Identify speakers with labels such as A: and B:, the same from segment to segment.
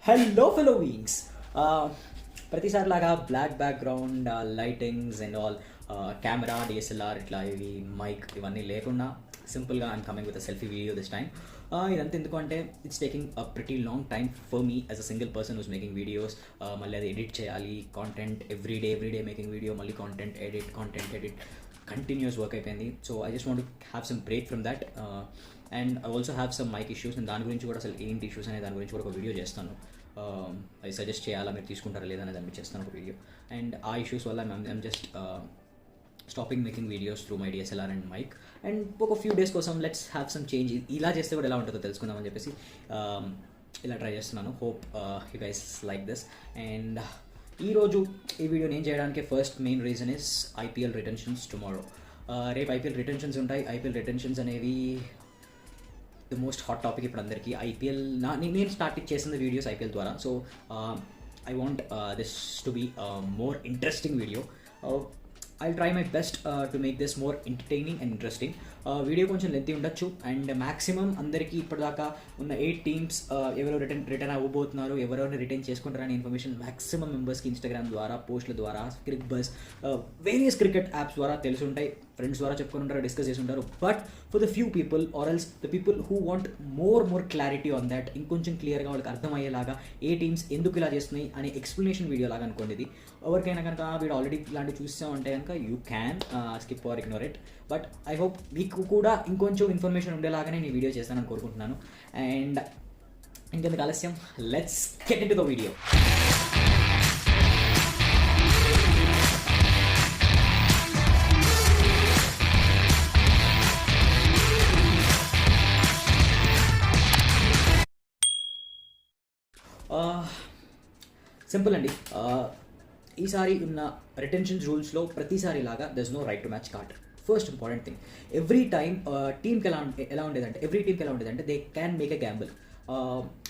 A: Hello fellow beings. ప్రతిసారి లాగా black background lightings and all camera DSLR ఇట్లా ఇవి మైక్ ఇవన్నీ లేకుండా సింపుల్గా I'm coming with a selfie video this time. ఇదంతా ఎందుకు అంటే it's taking a pretty long time for me as a single person who's making videos. మళ్ళీ అది ఎడిట్ చేయాలి, కాంటెంట్ ఎవ్రీడే మేకింగ్ వీడియో, మళ్ళీ కాంటెంట్ ఎడిట్ కంటిన్యూస్ వర్క్ అయిపోయింది. So I just want to have some break from that. And I also have some mic issues. నేను దాని గురించి కూడా అసలు ఏంటి ఇష్యూస్ అనే దాని గురించి కూడా ఒక వీడియో చేస్తాను. అది సజెస్ట్ చేయాలా, మీరు తీసుకుంటారా లేదా అనేది దాన్ని చేస్తాను ఒక వీడియో. అండ్ ఆ ఇష్యూస్ వల్ల I'm just stopping making videos through my DSLR and mic. And ఒక ఫ్యూ డేస్ కోసం లెట్స్ హ్యావ్ సమ్ చేంజ్. ఇలా చేస్తే కూడా ఎలా ఉంటుందో తెలుసుకుందామని చెప్పేసి ఇలా ట్రై చేస్తున్నాను. Hope you guys like this. And ఈరోజు ఈ వీడియో నేను చేయడానికి first main reason is IPL retentions tomorrow. రేపు ఐపీఎల్ రిటెన్షన్స్ ఉంటాయి. ఐపీఎల్ రిటెన్షన్స్ అనేవి ద మోస్ట్ హాట్ టాపిక్ ఇప్పుడు అందరికీ. ఐపీఎల్ నేను స్టార్ట్ చేసిన వీడియోస్ ఐపీఎల్ ద్వారా. So I want this to be more interesting video. I'll try my best to make this more entertaining and interesting. Video కొంచెం lengthy ఉండొచ్చు. And maximum అందరికీ ఇప్పటిదాకా ఉన్న 8 టీమ్స్ ఎవరో రిటర్న్ అవ్వబోతున్నారు, ఎవరెవరిని రిటైన్ చేసుకుంటారనే ఇన్ఫర్మేషన్ మ్యాక్సిమం మెంబర్స్కి Instagram ద్వారా, పోస్టుల ద్వారా, Crick bus, various cricket apps ద్వారా తెలుసుంటాయి. ఫ్రెండ్స్ ద్వారా చెప్పుకొని ఉంటారు, డిస్కస్ చేసి ఉంటారు. But for the few people or else the people who want more clarity on that, ఇంకొంచెం క్లియర్గా వాళ్ళకి అర్థమయ్యేలాగా ఏ టీమ్స్ ఎందుకు ఇలా చేస్తున్నాయి అనే ఎక్స్ప్లెనేషన్ వీడియో లాగా అనుకోండి ఇది. ఎవరికైనా కనుక వీడు ఆల్రెడీ ఇలాంటివి చూసామంటే కనుక you can skip or ignore it. But I hope మీకు కూడా ఇంకొంచెం ఇన్ఫర్మేషన్ ఉండేలాగానే నేను వీడియో చేస్తానని కోరుకుంటున్నాను. అండ్ ఇంకెందుకు ఆలస్యం, let's get into the video. Simple అండి. ఈసారి ఉన్న రిటెన్షన్ రూల్స్లో ప్రతిసారి లాగా there is no right to match card. First important thing, every time టీమ్కి ఎలా ఉండేదంటే they can make a gamble.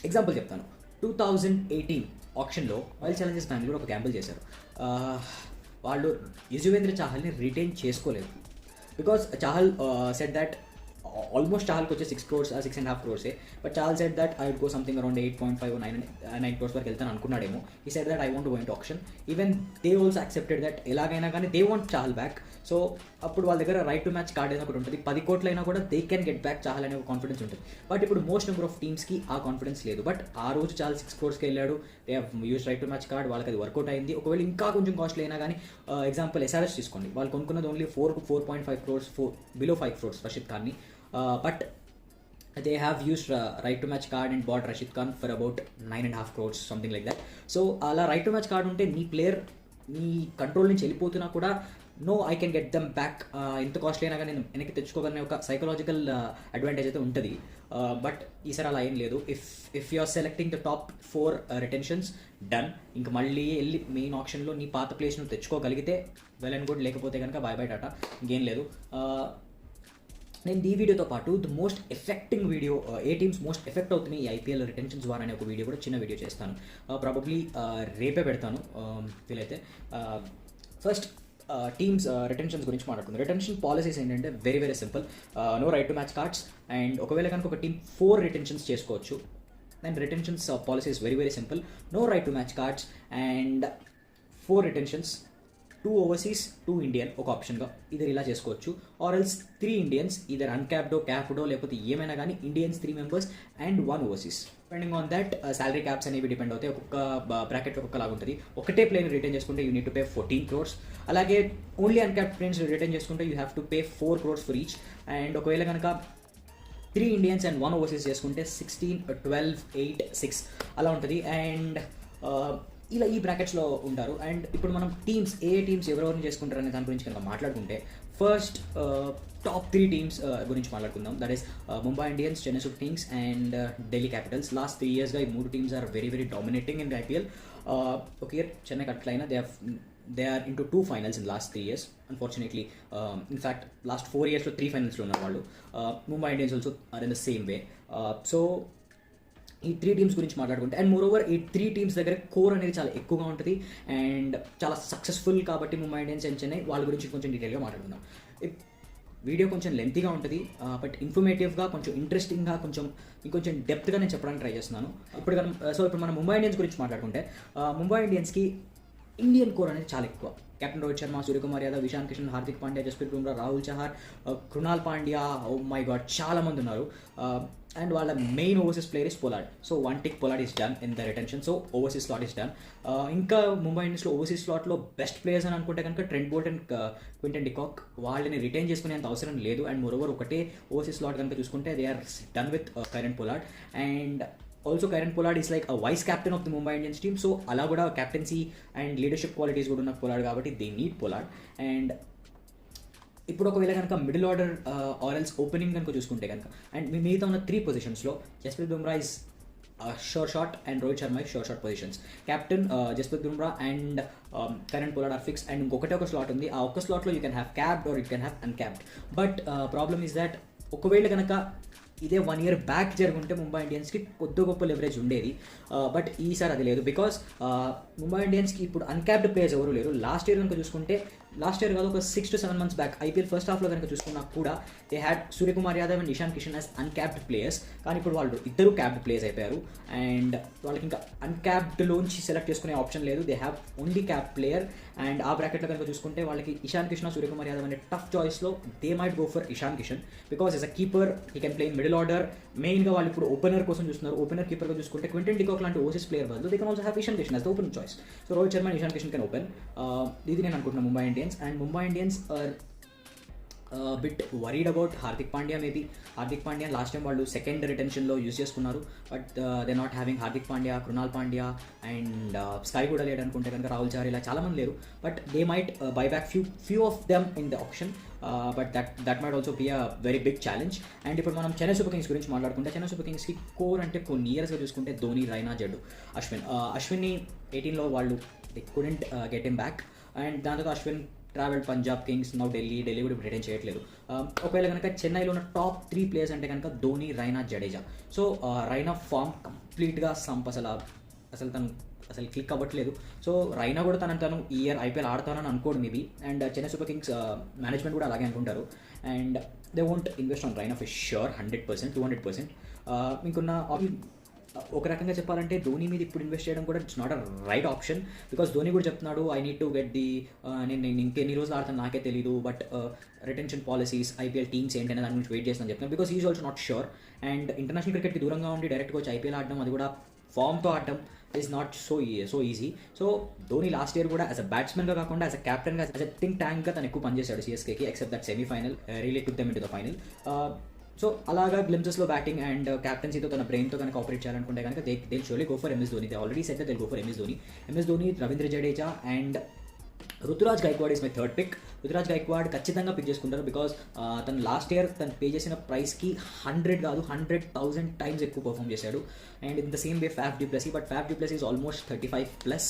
A: Example చెప్తాను. 2018 ఆప్షన్లో రాయల్ ఛాలెంజర్స్ బెంగళూరు ఒక గ్యాంబుల్ చేశారు. వాళ్ళు యుజ్వేంద్ర చాహల్ని రిటైన్ చేసుకోలేదు. Because Chahal said that almost చాహల్కి వచ్చే 6 crores 6.5 crores. But Chahal said that I would go something around 8.5 or 9 crores వరకు వెళ్తాను అనుకున్నాడేమో. ఈ said that I want go into option. Even they also accepted that ఎలాగైనా కానీ they want Chahal back. So అప్పుడు వాళ్ళ దగ్గర రైట్ టు మ్యాచ్ కార్డ్ ఏదో ఒకటి ఉంటుంది. 10 కోట్లు అయినా కూడా they can get back Chahal అనే ఒక కాన్ఫిడెన్స్ ఉంటుంది. బట్ ఇప్పుడు మోస్ట్ నెంబర్ ఆఫ్ టీమ్స్కి ఆ కాన్ఫిడెన్స్ లేదు. బట్ ఆ రోజు చాహల్ 6 crores వెళ్ళాడు. They have use right to match card. వాళ్ళకి అది వర్కౌట్ అయింది. ఒకవేళ ఇంకా కొంచెం కాస్ట్లీ అయినా కానీ ఎగ్జాంపుల్ ఎస్ఆర్ఎస్ తీసుకోండి. వాళ్ళు కొనుక్కున్నది only 4.5 crores, below 5 crores Rashid ఖాన్ని. But they have used right to match card and bought Rashid Khan for about 9.5 crores, something like that. So అలా రైట్ టు మ్యాచ్ కార్డ్ ఉంటే నీ ప్లేయర్ నీ కంట్రోల్ నుంచి వెళ్ళిపోతున్నా కూడా no I can get them back, ఎంత costly అయినా కానీ నేను వెనక్కి తెచ్చుకోగలనే ఒక సైకలాజికల్ అడ్వాంటేజ్ అయితే ఉంటుంది. బట్ ఈసారి అలా ఏం లేదు. If you are selecting the top 4 retentions done. ఇంకా మళ్ళీ వెళ్ళి మెయిన్ ఆప్షన్లో నీ పాత ప్లేస్ నువ్వు తెచ్చుకోగలిగితే వెల్ అండ్ గుడ్, లేకపోతే కనుక బై టాటా, ఇంకేం లేదు. నేను ఈ వీడియోతో పాటు the most effecting video, A teams most effect అవుతున్నాయి ఈ ఐపీఎల్ రిటెన్షన్స్ ద్వారా అనే ఒక వీడియో కూడా, చిన్న వీడియో చేస్తాను. ప్రాబబ్లీ రేపే పెడతాను వీలైతే. ఫస్ట్ టీమ్స్ రిటెన్షన్స్ గురించి మాట్లాడుకుందాం. రిటెన్షన్ పాలసీస్ ఏంటంటే very simple. No right to match cards. And ఒకవేళ కనుక ఒక టీం 4 రిటెన్షన్స్ చేసుకోవచ్చు. And retentions policies very simple. No right to match cards and 4 retentions, 2 overseas 2 Indian ఒక ఆప్షన్గా ఇద్దరు ఇలా చేసుకోవచ్చు. ఆర్ ఎల్స్ 3 ఇండియన్స్, ఇదర్ అన్క్యాప్డో క్యాప్డో లేకపోతే ఏమైనా కానీ Indians 3 members and 1 overseas. Depending on that salary caps అనేవి డిపెండ్ అవుతాయి. ఒక్కొక్క బ్రాకెట్ ఒక్కొక్కలాగా ఉంటుంది. ఒకటే ప్లేయర్ రిటైన్ చేసుకుంటే you need to pay 14 crores. అలాగే ఓన్లీ అన్క్యాప్డ్ ప్లేయర్స్ రిటైన్ చేసుకుంటే you have to pay 4 crores for each. And ఒకవేళ కనుక 3 ఇండియన్స్ అండ్ 1 ఓవర్సీస్ చేసుకుంటే 16, 12, 8, 6 అలా ఉంటుంది. అండ్ ఇలా ఈ బ్రాకెట్స్లో ఉంటారు. అండ్ ఇప్పుడు మనం ఏ టీమ్స్ ఎవరెవరిని చేసుకుంటారు అనే దాని గురించి కనుక మాట్లాడుకుంటే ఫస్ట్ టాప్ 3 టీమ్స్ గురించి మాట్లాడుకుందాం. That is Mumbai Indians, Chennai super Kings and Delhi Capitals. Last 3 yearsగా ఈ 3 teams are very dominating in IPL. ఒక ఇయర్ చెన్నై అట్లయినా they are into 2 finals in last 3 years. Unfortunately, in fact last 4 yearsలో 3 finalsలో ఉన్నారు వాళ్ళు. Mumbai Indians also are in the same way. So ఈ 3 teams గురించి మాట్లాడుకుంటే, అండ్ మోర్ ఓవర్ ఈ 3 టీమ్స్ దగ్గర కోర్ అనేది చాలా ఎక్కువగా ఉంటుంది అండ్ చాలా సక్సెస్ఫుల్ కాబట్టి ముంబై ఇండియన్స్ అండ్ చెన్నై వాళ్ళ గురించి కొంచెం డీటెయిల్గా మాట్లాడుకుందాం. వీడియో కొంచెం లెంతీగా ఉంటుంది, బట్ ఇన్ఫర్మేటివ్గా కొంచెం ఇంట్రెస్టింగ్గా ఇంకొంచెం డెప్త్గా నేను చెప్పడానికి ట్రై చేస్తున్నాను. ఇప్పుడు మనం ముంబై ఇండియన్స్ గురించి మాట్లాడుకుంటే, ముంబై ఇండియన్స్కి ఇండియన్ కోర్ అనేది చాలా ఎక్కువ. Captain Rohit Sharma, Suryakumar Yadav, Ishan Kishan, Hardik Pandya, Jasprit Bumrah, Rahul Chahar, Krunal Pandya, oh my god చాలా మంది ఉన్నారు. అండ్ వాళ్ళ main overseas player is Pollard. So one tick Pollard is done in the retention. So overseas slot is done. ఇంకా ముంబై ఇండియన్స్లో ఓవర్సీస్ స్లాట్లో బెస్ట్ ప్లేయర్స్ అని అనుకుంటే కనుక Trent Boult and Quinton de Kock. వాళ్ళని రిటైన్ చేసుకునేంత అవసరం లేదు. అండ్ మోరోవర్ ఒకటే ఓవర్సీస్ స్లాట్ కనుక చూసుకుంటే they are done with Kieron Pollard. And also Kieron Pollard is like a vice captain of the Mumbai Indians team. So అలా కూడా కెప్టెన్సీ అండ్ లీడర్షిప్ క్వాలిటీస్ కూడా ఉన్న పొలార్డ్ కాబట్టి దే నీడ్ పొలార్డ్. అండ్ ఇప్పుడు ఒకవేళ కనుక మిడిల్ ఆర్డర్ ఆర్ఎల్స్ opening కనుక చూసుకుంటే కనుక, అండ్ మిగతా ఉన్న 3 పొజిషన్స్లో Jasprit Bumrah is sure shot and Rohit Sharma is sure shot పొజిషన్స్. Captain Jasprit Bumrah and Kieron Pollard are fix. And ఇంకొకటే ఒక స్లాట్ ఉంది. ఆ ఒక్క స్లాట్లో you can have capped or you can have uncapped. But problem is that ఒకవేళ కనుక ఇదే 1 year బ్యాక్ జరుగుంటే ముంబై ఇండియన్స్కి కొద్ది గొప్ప లెవరేజ్ ఉండేది. బట్ ఈసారి అది లేదు. బికాస్ ముంబై ఇండియన్స్కి ఇప్పుడు అన్క్యాప్డ్ ప్లేయర్స్ ఎవరు లేరు. లాస్ట్ ఇయర్ కనుక చూసుకుంటే, లాస్ట్ ఇయర్ కాదు, ఒక 6 to 7 months back IPL first హాఫ్లో కనుక చూసుకున్నా కూడా they had Suryakumar Yadav and Ishan Kishan as uncapped players. కానీ ఇప్పుడు వాళ్ళు ఇద్దరు క్యాప్డ్ ప్లేయర్స్ అయిపోయారు. అండ్ వాళ్ళకి ఇంకా అన్క్యాప్డ్లోంచి సెలెక్ట్ చేసుకునే ఆప్షన్ లేదు. They have only cap player. And ఆ బ్రాకెట్లో కనుక చూసుకుంటే వాళ్ళకి ఇషాన్ కిషన్, సూర్యకుమార్ యాదవ్ అనే టఫ్ చాయిస్లో they might go for Ishan Kishan. Because as a keeper he can play in middle order. మెయిన్గా వాళ్ళు ఇప్పుడు ఓపెనర్ కోసం చూస్తున్నారు. ఓపెనర్ కీపర్గా చూసుకుంటే క్వింటన్ డికాక్ లాంటి ఓవర్సీస్ ప్లేయర్ బదులు they can also have Ishan Kishan as the open choice. So Rohit Sharma and Ishan Kishan can open. ఇది నేను అనుకుంటున్నాను Mumbai Indians. And Mumbai Indians are bit worried about Hardik Pandya. Maybe Hardik Pandya last time వాళ్ళు సెకండ్ రిటెన్షన్లో యూజ్ చేసుకున్నారు. But they not having Hardik Pandya, Krunal Pandya and Sky కూడా లేడు అనుకుంటే కనుక, రాహుల్ చహార్, ఇలా చాలామంది లేరు. But they might buy back few of them in the auction. But that might also be a very big challenge. And ఇప్పుడు మనం చెన్నై సూపర్ కింగ్స్ గురించి మాట్లాడుకుంటే, చెన్నై సూపర్ కింగ్స్కి కోర్ అంటే కొన్ని ఇయర్స్గా చూసుకుంటే ధోని, రైనా, జడ్డు, అశ్విన్ని 18లో వాళ్ళు they couldn't get him back. And దాని తర్వాత Ashwin travelled Punjab Kings, now Delhi కూడా ఇప్పుడు రిటైన్ చేయట్లేదు. ఒకవేళ కనుక చెన్నైలో ఉన్న టాప్ 3 players అంటే కనుక ధోని, రైనా, జడేజా. సో రైనా ఫామ్ కంప్లీట్గా అసలు తను క్లిక్ అవ్వట్లేదు. సో రైనా కూడా తను ఈ ఇయర్ ఐపీఎల్ ఆడతానని అనుకోడు maybe. And Chennai super Kings management కూడా అలాగే అనుకుంటారు. And they won't invest on Raina for sure 100%, 200%. ఇంకొన్న ఒక రకంగా చెప్పాలంటే ధోని మీద ఇప్పుడు ఇన్వెస్ట్ చేయడం కూడా it's not a right option. Because Dhoni కూడా చెప్తున్నాడు, I need to get the నేను ఇంకెన్ని రోజులు ఆడతాను నాకే తెలియదు. But retention policies, IPL teams ఏంటనే దాని గురించి వెయిట్ చేస్తాను చెప్తున్నాను. Because is also not sure. And international క్రికెట్కి దూరంగా ఉండి డైరెక్ట్గా వచ్చి ఐపీఎల్ ఆడడం, అది కూడా ఫామ్తో ఆడడం is not so easy. So Dhoni last year కూడా యాజ్ అ బ్యాట్స్మెన్గా కాకుండా యాజ్ అ క్యాప్టెన్గా, యాజ్ అ థింక్ ట్యాంక్గా తను ఎక్కువ పనిచేశాడు సిఎస్కేకి. Except that semifinal really took them into the final. So అలాగా గ్లిమ్సెస్లో బ్యాటింగ్ అండ్ క్యాప్టెన్సీతో తన బ్రెయిన్తో కనుక ఆపరేట్ చేయాలనుకుంటే కనుక they solely go for MS Dhoni. They already set they go for MS Dhoni, Ravindra Jadeja and Ruturaj Gaikwad is my third pick. Ruturaj Gaikwad ఖచ్చితంగా పిక్ చేసుకుంటారు. Because తను last year తను పే చేసిన ప్రైస్కి 100 కాదు 100,000 times ఎక్కువ పర్ఫామ్ చేశాడు. And in the same way Faf du Plessis. But Faf du Plessis is almost 35+.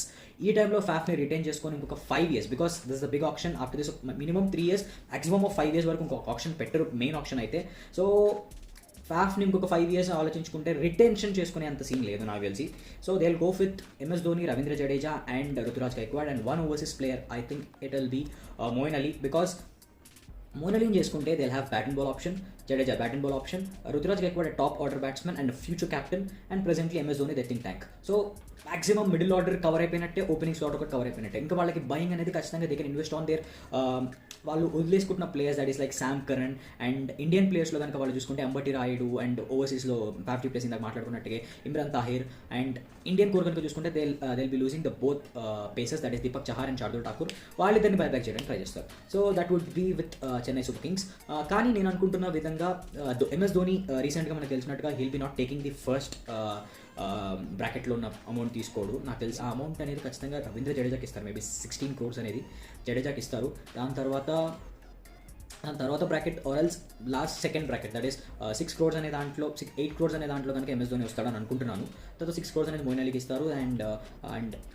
A: ఈ టైంలో ఫ్యాఫ్ని రిటైన్ చేసుకొని ఇంకొక 5 years, because this the big option. After this minimum 3 years, maximum of 5 years వరకు ఇంకొక ఆప్షన్ పెట్టరు, మెయిన్ ఆప్షన్ అయితే. సో ఫ్యాఫ్ని ఇంకొక 5 years ఆలోచించుకుంటే రిటెన్షన్ చేసుకునే అంత సీన్ లేదు నాకు తెలిసి. So they will go with MS Dhoni, Ravindra Jadeja and Ruturaj Gaikwad. And 1 overseas player I think it will be Moeen Ali. Because Moeen అలీని చేసుకుంటే they will have bat and ball option, Jadeja bat and ball option, Ruturaj Gaikwad top order batsmen and future captain. And presently MS Dhoni they think tank. So maximum middle order cover అయిపోయినట్టే, opening slot ఒకటి cover అయిపోయినట్టే. ఇంకా వాళ్ళకి buying అనేది ఖచ్చితంగా they can invest on their వాళ్ళు వదిలేసుకుంటున్న players, that is like Sam Curran. And Indian ప్లేయర్స్లో కనుక వాళ్ళు చూసుకుంటే అంబటి రాయుడు, అండ్ ఓవర్సీస్లో ఫ్యాఫ్టీ ప్లేస్ ఇందాక మాట్లాడుకున్నట్టుగా Imran Tahir. And Indian core కనుక చూసుకుంటే they be losing the both pacers, that is Deepak Chahar and Shardul Thakur. వాళ్ళిద్దరిని బైబ్యాక్ చేయడానికి ట్రై చేస్తారు. So that would be with Chennai super Kings. కానీ నేను అనుకుంటున్న విధంగా MS ధోని రీసెంట్గా మనకు తెలిసినట్టుగా he'll be not taking the first బ్రాకెట్లో ఉన్న అమౌంట్ తీసుకోడు. నాకు తెలిసి ఆ అమౌంట్ అనేది ఖచ్చితంగా రవీంద్ర జడేజాకి ఇస్తారు. మేబీ 16 crores అనేది జడేజాకి ఇస్తారు. దాని తర్వాత బ్రాకెట్ ఆర్ఎల్స్ last second bracket, that is 6 crores అనే దాంట్లో 8 crores అనే దాంట్లో కనుక MS ధోని వస్తాడని అనుకుంటున్నాను. తర్వాత 6 crores అనేది మోయిన్ అలీకి ఇస్తారు. అండ్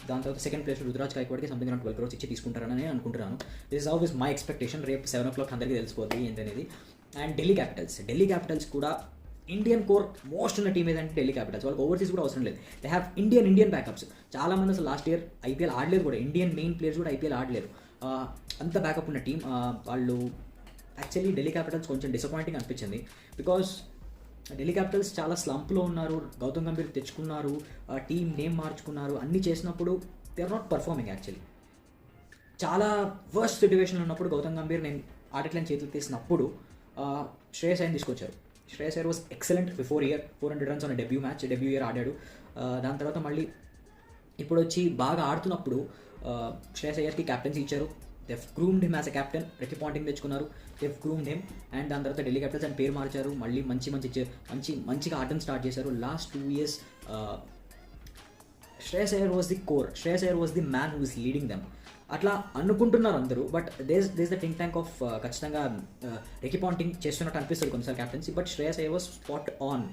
A: దాని తర్వాత సెకండ్ ప్లేస్ రుతురాజ్ గైక్వాడ్కి సంథింగ్ అరౌండ్ 12 crores ఇచ్చి తీసుకుంటారని అనుకుంటున్నాను. This is how is my expectation. రేపు 7 o'clock అందరికీ తెలిసిపోతుంది ఏంటనేది. అండ్ ఢిల్లీ క్యాపిటల్స్ కూడా ఇండియన్ కోర్ మోస్ట్ ఉన్న టీమ్ ఏదంటే ఢిల్లీ క్యాపిటల్స్. వాళ్ళకి ఓవర్సీస్ కూడా అవసరం లేదు. They have Indian backups. చాలామంది అసలు లాస్ట్ ఇయర్ ఐపీఎల్ ఆడలేదు కూడా, ఇండియన్ మెయిన్ ప్లేయర్స్ కూడా ఐపీఎల్ ఆడలేదు. అంత బ్యాకప్ ఉన్న టీం. వాళ్ళు యాక్చువల్లీ ఢిల్లీ క్యాపిటల్స్ కొంచెం డిసప్పాయింటింగ్ అనిపించింది. బికాస్ ఢిల్లీ క్యాపిటల్స్ చాలా స్లంప్లో ఉన్నారు, గౌతమ్ గంభీర్ తెచ్చుకున్నారు, టీం నేమ్ మార్చుకున్నారు, అన్నీ చేసినప్పుడు they are not performing actually. చాలా వర్స్ట్ సిచ్యువేషన్లో ఉన్నప్పుడు గౌతమ్ గంభీర్ నేను ఆటట్లని చేతులు తీసినప్పుడు శ్రేయస్ అయ్యర్ తీసుకొచ్చారు. Shreyas Iyer was excellent before year, 400 runs on debut year ఆడాడు. దాని తర్వాత మళ్ళీ ఇప్పుడు వచ్చి బాగా ఆడుతున్నప్పుడు శ్రేయస్ అయ్యర్కి క్యాప్టెన్సీ ఇచ్చారు. దెవ్ groomed him as a captain, ప్రతి పాయింటింగ్ తెచ్చుకున్నారు, దెవ్ గ్రూమ్డ్ హిమ్. అండ్ దాని తర్వాత ఢిల్లీ క్యాపిటల్స్ అని పేరు మార్చారు, మళ్ళీ మంచిగా ఆడడం స్టార్ట్ చేశారు. Last 2 years Shreyas Iyer was the core, Shreyas Iyer was the man who is leading them అట్లా అనుకుంటున్నారు అందరూ. But does the think tank of ఖచ్చితంగా రికీ పాంటింగ్ చేస్తున్నట్టు అనిపిస్తుంది కొన్నిసార్లు captaincy, but Shreyas Iyer was spot on.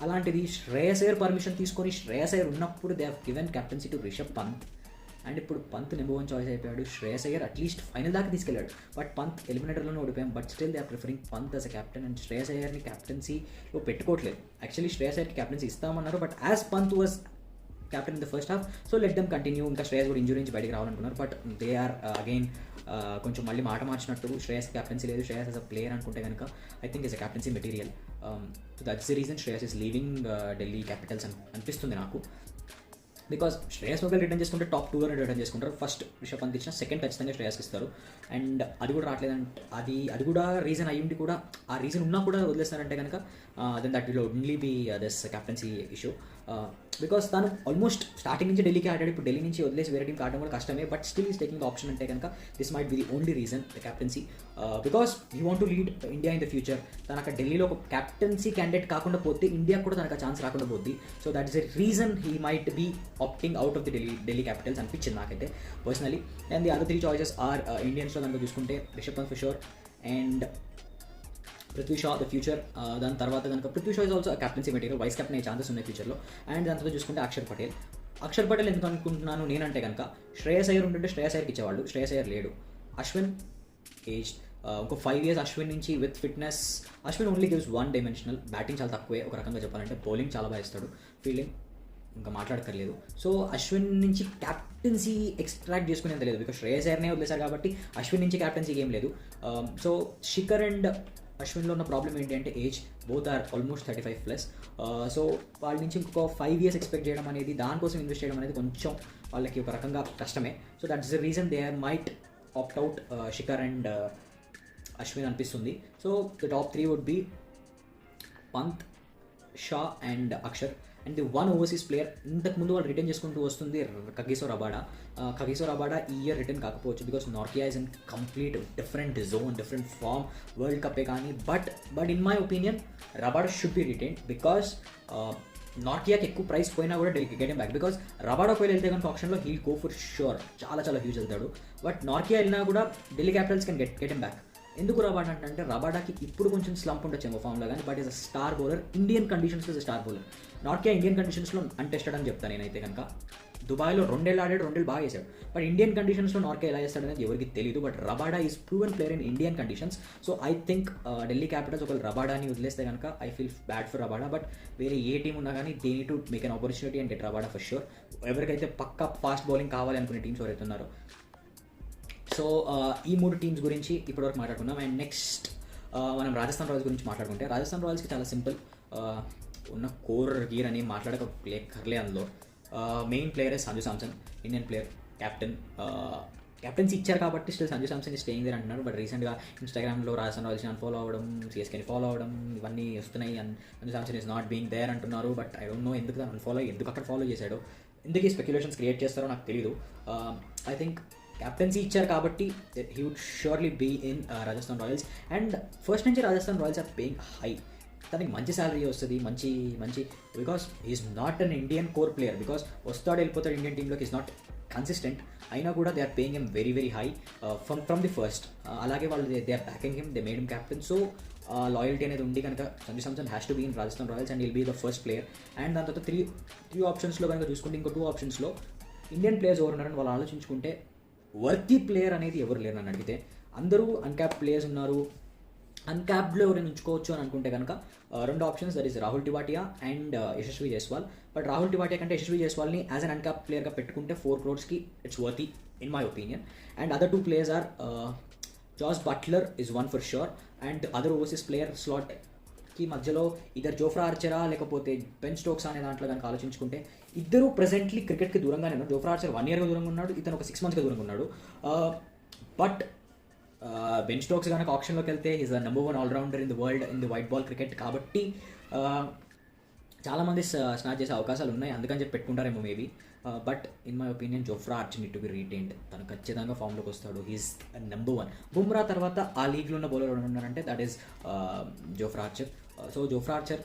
A: అలాంటిది శ్రేయస్ అయ్యర్ పర్మిషన్ తీసుకొని శ్రేయస్ అయ్యర్ ఉన్నప్పుడు they have given captaincy to Rishabh Pant. And ఇప్పుడు పంత్ నెంబర్ 1 చాయిస్ అయిపోయాడు. శ్రేయస్ అయ్యర్ అట్లీస్ట్ ఫైనల్ దాకా తీసుకెళ్ళాడు, బట్ పంత్ ఎలిమినేటర్లోనే ఓడిపోయాం. But still they are preferring Pant as a captain. And Shreyas అయ్యర్ని క్యాప్టెన్సీలో పెట్టుకోవట్లేదు. యాక్చువల్లీ శ్రేయస్ అయ్యర్కి క్యాప్టెన్సీ ఇస్తామన్నారు, but as Pant was captain in the first half, so let them continue. ఇంకా శ్రేయస్ కూడా ఇంజూరీ నుంచి బయటకు రావాలనుకున్నారు, బట్ దే ఆర్ అగైన్ కొంచెం మళ్ళీ మాట మార్చినట్టు. శ్రేయస్ క్యాప్టెన్సీ లేదు, శ్రేయస్ యాజ్ అ ప్లేయర్ అనుకుంటే కనుక I think is a captaincy material. So that's the reason Shreyas is leaving Delhi Capitals అనిపిస్తుంది నాకు. బికాస్ శ్రేయస్ ఒకవేళ రిటర్న్ చేసుకుంటే టాప్ 2 రిటర్న్ చేసుకుంటారు. ఫస్ట్ రిషబ్ పంత్ ఇచ్చిన సెకండ్ ఖచ్చితంగా శ్రేయస్కి ఇస్తారు. అండ్ అది కూడా రావట్లేదంటే అది కూడా రీజన్ అయ్యుండి కూడా, ఆ రీజన్ ఉన్నా కూడా వదిలేస్తారంటే కనుక then that will only be this captaincy issue. Because తను ఆల్మోస్ట్ స్టార్టింగ్ నుంచి ఢిల్లీకి ఆడాడు, ఇప్పుడు ఢిల్లీ నుంచి వదిలేసి వేరే టీంకి ఆడడం కూడా కష్టమే. But still is taking the option అంటే కనుక this might be the only reason the captaincy. Because he want to lead India in the future. తన అక్కడ ఢిల్లీలో ఒక క్యాప్టెన్సీ క్యాండిడేట్ కాకుండా పోతే ఇండియాకు కూడా తనకు ఛాన్స్ రాకుండా పోద్ది. So that is a reason he might be opting out of the Delhi Capitals అనిపించింది నాకైతే personally. And the other 3 choices are ఇండియన్స్లో కనుక చూసుకుంటే Rishabh Pant for sure, and Prithvi Shaw the future. దాని తర్వాత కనుక Prithvi Shaw is also captaincy material, vice captain అయ్యే ఛాన్సెస్ ఉన్నాయి ఫ్యూచర్లో. అండ్ దాని తర్వాత చూసుకుంటే అక్షర్ పటేల్ ఎందుకు అనుకుంటున్నాను నేనంటే కనుక శ్రేయస్ అయ్యర్ ఉంటుంటే శ్రేయస్ అయ్యర్కి ఇచ్చేవాళ్ళు, శ్రేయస్ అయ్యర్ లేడు. అశ్విన్ ఏజ్ ఇంకో 5 years అశ్విన్ నుంచి with fitness. Ashwin only gives 1 dimensional, batting చాలా తక్కువే ఒక రకంగా చెప్పాలంటే, బౌలింగ్ చాలా బాగా ఇస్తాడు, ఫీల్డింగ్ ఇంకా మాట్లాడక్కర్లేదు. సో అశ్విన్ నుంచి క్యాప్టెన్సీ ఎక్స్ట్రాక్ట్ చేసుకునేది లేదు, బికాస్ శ్రేయస్ అయ్యర్నే వదిలేశారు కాబట్టి అశ్విన్ నుంచి క్యాప్టెన్సీకి ఏం లేదు. సో శిఖర్ అండ్ అశ్విన్లో ఉన్న ప్రాబ్లం ఏంటి అంటే age, both are almost 35+. So వాళ్ళ నుంచి ఇంకొక 5 years ఎక్స్పెక్ట్ చేయడం అనేది, దానికోసం ఇన్వెస్ట్ చేయడం అనేది కొంచెం వాళ్ళకి ఒక రకంగా కష్టమే. So that's the reason they might opt out Shikhar and Ashwin అనిపిస్తుంది. So the top 3 would be Pant, Shaw and Axar. And the 1 overseas player ఇంతకుముందు వాళ్ళు రిటర్న్ చేసుకుంటూ వస్తుంది కగిసో రబాడా ఈ ఇయర్ రిటర్న్ కాకపోవచ్చు, because Nortje is in complete different zone, different form, world కప్పే కానీ. But in my opinion Rabada should be retain, because నార్కియాకి ఎక్కువ ప్రైస్ పోయినా కూడా గెట్ బ్యాక్. బికాస్ రబాడా ఒకవేళ వెళ్తే కనుక ఆప్షన్లో హీల్ గో ఫర్ షూర్, చాలా హ్యూజ్ వెళ్తాడు. బట్ నార్కియా వెళ్ళినా కూడా Delhi Capitals can get back. ఎందుకు రబాడా అంటే రబాడాకి ఇప్పుడు కొంచెం స్లంప్ ఉండొచ్చేమో ఫామ్లో కానీ, but is a star bowler. Indian కండిషన్స్లో is star bowler. Nortje Indian కండిషన్స్లో అన్టెస్టెడ్ అని చెప్తాను నేనైతే కనుక. దుబాయ్లో 2 ఏళ్ళు ఆడాడు, 2 ఏళ్ళు బాగా చేశాడు. బట్ ఇండియన్ కండిషన్స్లో నార్కియా ఎలా చేస్తాడు అనేది ఎవరికి తెలియదు. But Rabada is proven player in Indian conditions. So I think Delhi Capitals ఒకవేళ రబాడాని వదిలేస్తే కనుక I feel bad for Rabada. But వేరే ఏ టీం ఉన్నా కానీ they need to make an opportunity and get Rabada for sure. ఎవరికైతే పక్కా ఫాస్ట్ బౌలింగ్ కావాలి అనుకునే teams ఎవరైతే ఉన్నారో. సో ఈ 3 టీమ్స్ గురించి ఇప్పటివరకు మాట్లాడుకున్నాం. అండ్ నెక్స్ట్ మనం రాజస్థాన్ రాయల్స్ గురించి మాట్లాడుకుంటే, రాజస్థాన్ రాయల్స్కి చాలా సింపుల్, ఉన్న కోర్ గీర్ అని మాట్లాడకర్లే. అందులో main player Sanju Samson, Indian player, captaincy ఇచ్చారు కాబట్టి still Sanju Samson staying there అంటున్నారు. బట్ రీసెంట్గా ఇన్స్టాగ్రామ్లో రాజస్థాన్ రాయల్స్ని అన్ఫాలో అవ్వడం, సిఎస్కేని ఫాలో అవ్వడం ఇవన్నీ వస్తున్నాయి. And Sanju Samson is not being there అంటున్నారు. బట్ ఐ డోంట్ నో ఎందుకు అన్ఫాలో, ఎందుకు అక్కడ ఫాలో చేశాడో, ఎందుకు ఈ స్పెక్యులేషన్స్ క్రియేట్ చేస్తారో నాకు తెలియదు. ఐ థింక్ క్యాప్టెన్సీ ఇచ్చారు కాబట్టి he would surely be in Rajasthan Royals. And first నుంచి Rajasthan Royals are paying high, తనకి మంచి శాలరీ వస్తుంది, మంచి because is not an Indian core player. Because వస్తాడు వెళ్ళిపోతాడు ఇండియన్ టీంలోకి, ఈజ్ నాట్ కన్సిస్టెంట్. అయినా కూడా they are paying him very high from the first. అలాగే వాళ్ళు they are backing him, they made him captain. So loyalty అనేది ఉంది కనుక Sanju Samson has to be in Rajasthan Royals and will be the first player. అండ్ దాని తర్వాత త్రీ ఆప్షన్స్లో కనుక చూసుకుంటే, ఇంకో 2 ఆప్షన్స్లో ఇండియన్ ప్లేయర్స్ ఎవరు ఉన్నారని వాళ్ళు ఆలోచించుకుంటే వర్తీ ప్లేయర్ అనేది ఎవరు లేరు అని అడిగితే అందరూ అన్క్యాప్డ్ ప్లేయర్స్ ఉన్నారు. అన్క్యాప్డ్లో ఎవరైనా ఉంచుకోవచ్చు అని అనుకుంటే కనుక 2 options, that is Rahul Tewatia and Yashasvi Jaiswal. But Rahul Tewatia కంటే యశస్వి జైస్వాల్ని యాజ్ అన్ అన్క్యాప్డ్ ప్లేయర్గా పెట్టుకుంటే 4 crores it's worthy in my opinion. And other 2 players are Jos Buttler is one for sure, and other overseas player స్లాట్కి మధ్యలో ఇద్దరు జోఫ్రా ఆర్చరా లేకపోతే బెన్ స్టోక్స్ అనే దాంట్లో కనుక ఆలోచించుకుంటే ఇద్దరు ప్రెజెంట్లీ క్రికెట్కి దూరంగానే ఉన్నారు. జోఫ్రా ఆర్చర్ 1 yearగా దూరంగా ఉన్నాడు, ఇతను ఒక 6 monthsగా దూరంగా ఉన్నాడు. బట్ బెన్ స్టోక్స్ కనుక ఆప్షన్లోకి వెళ్తే is the number 1 allrounder in the world in the white ball cricket. కాబట్టి చాలామంది స్నాచ్ చేసే అవకాశాలు ఉన్నాయి, అందుకని చెప్పి పెట్టుకుంటారేమో maybe. But in my opinion Jofra Archer need to be retained. తను ఖచ్చితంగా ఫామ్లోకి వస్తాడు. He's number 1. బుమ్రా తర్వాత ఆ లీగ్లో ఉన్న బౌలర్ ఉన్నారంటే that is Jofra Archer. So Jofra Archer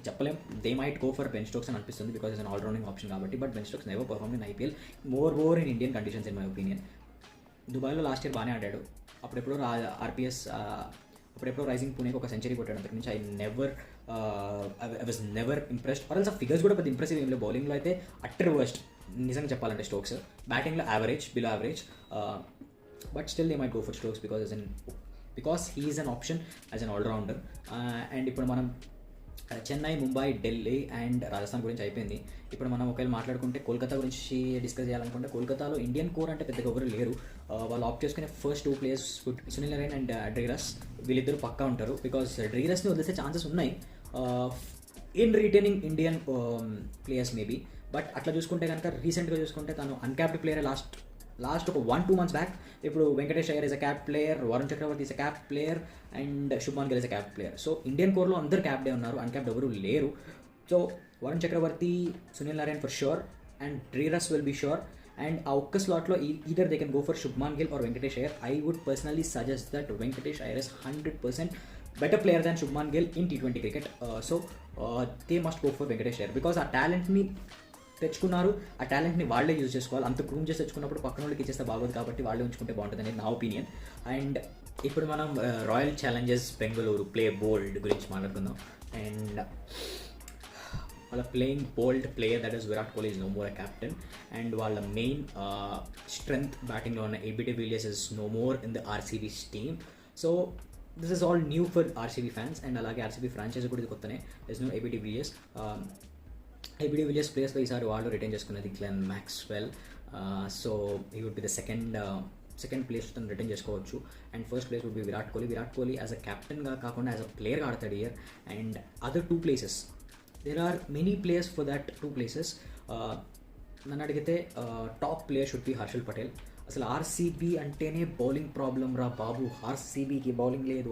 A: చెప్పలేం, they might go for Ben Stokes అని అనిపిస్తుంది because is an allrounding option కాబట్టి. But Ben Stokes never perform in IPL, more in Indian conditions in my opinion. దుబాయ్లో last year బాగానే ఆడాడు, అప్పుడెప్పుడు RPS అప్పుడెప్పుడు rising పూణేకి ఒక century కొట్టాడు. అంతకు నుంచి ఐ వాజ్ నెవర్ ఇంప్రెస్డ్. ఆర్ఎల్స్ ఆ ఫిగర్స్ కూడా పెద్ద ఇంప్రెసివ్ ఏం లేవు. బౌలింగ్లో అయితే అట్టర్ వర్స్ట్ నిజంగా చెప్పాలంటే స్టోక్స్, బ్యాటింగ్లో average, below average. But still they might go for Stokes because he is an option as an allrounder. And ఇప్పుడు మనం చెన్నై, ముంబై, ఢిల్లీ అండ్ రాజస్థాన్ గురించి అయిపోయింది. ఇప్పుడు మనం ఒకవేళ మాట్లాడుకుంటే కోల్కతా గురించి డిస్కస్ చేయాలనుకుంటే కోల్కతాలో ఇండియన్ కోర్ అంటే పెద్దగా ఎవరు లేరు. వాళ్ళు ఆప్ట్ చేసుకునే first 2 players Sunil Narine and Dre Russ, వీళ్ళిద్దరు పక్కా ఉంటారు బికాస్ డ్రీరస్ని వదిలేసే ఛాన్సెస్ ఉన్నాయి in retaining Indian players maybe. But అట్లా చూసుకుంటే కనుక రీసెంట్గా చూసుకుంటే తను అన్క్యాప్డ్ ప్లేయర్ లాస్ట్ ఒక 1-2 months బ్యాక్. ఇప్పుడు Venkatesh Iyer is a cap player, Varun Chakravarthy is a cap player and Shubman Gill is a cap player. So Indian కోర్లో అందరు క్యాప్డే ఉన్నారు, అన్క్యాప్డ్ ఎవరు లేరు. So Varun Chakravarthy, Sunil Narine for sure and Dre Russ will be sure. And ఆ ఒక్క స్లాట్లో either they can go for Shubman Gill or Venkatesh Iyer. I would personally suggest that Venkatesh Iyer is 100% better player than Shubman Gill in T20 cricket. So they must go for Venkatesh Iyer because ఆ టాలెంట్ని తెచ్చుకున్నారు, ఆ టాలెంట్ని వాళ్ళే use చేసుకోవాలి. అంత గ్రూమ్ చేసి తెచ్చుకున్నప్పుడు పక్కన వాళ్ళకి ఇచ్చేస్తే బాగోదు కాబట్టి వాళ్ళే ఉంచుకుంటే బాగుంటుంది అనేది నా ఒపీనియన్. అండ్ ఇప్పుడు మనం Royal Challengers Bengaluru play bold గురించి మాట్లాడుకుందాం. అండ్ వాళ్ళ playing bold player that is Virat Kohli is no more a captain. And వాళ్ళ మెయిన్ స్ట్రెంగ్త్ బ్యాటింగ్లో ఉన్న AB de Villiers is no more in the RCB team. So this is all new for RCB fans. And అలాగే RCB franchise కూడా ఇది కొత్తనే. This no AB de Villiers. AB de Villiers ప్లేస్లో ఈసారి వాళ్ళు రిటైన్ చేసుకున్నది Glenn Maxwell. So he would be the second place తను retain చేసుకోవచ్చు. And first place would be Virat Kohli as a క్యాప్టెన్గా కాకుండా యాజ్ అ ప్లేయర్గా ఆడతాడు year. And other 2 places, there are many players for that 2 places. నన్ను అడిగితే top player should be Harshal Patel. అసలు RCB అంటేనే బౌలింగ్ ప్రాబ్లం రా బాబు. ఆర్సీబీకి బౌలింగ్ లేదు.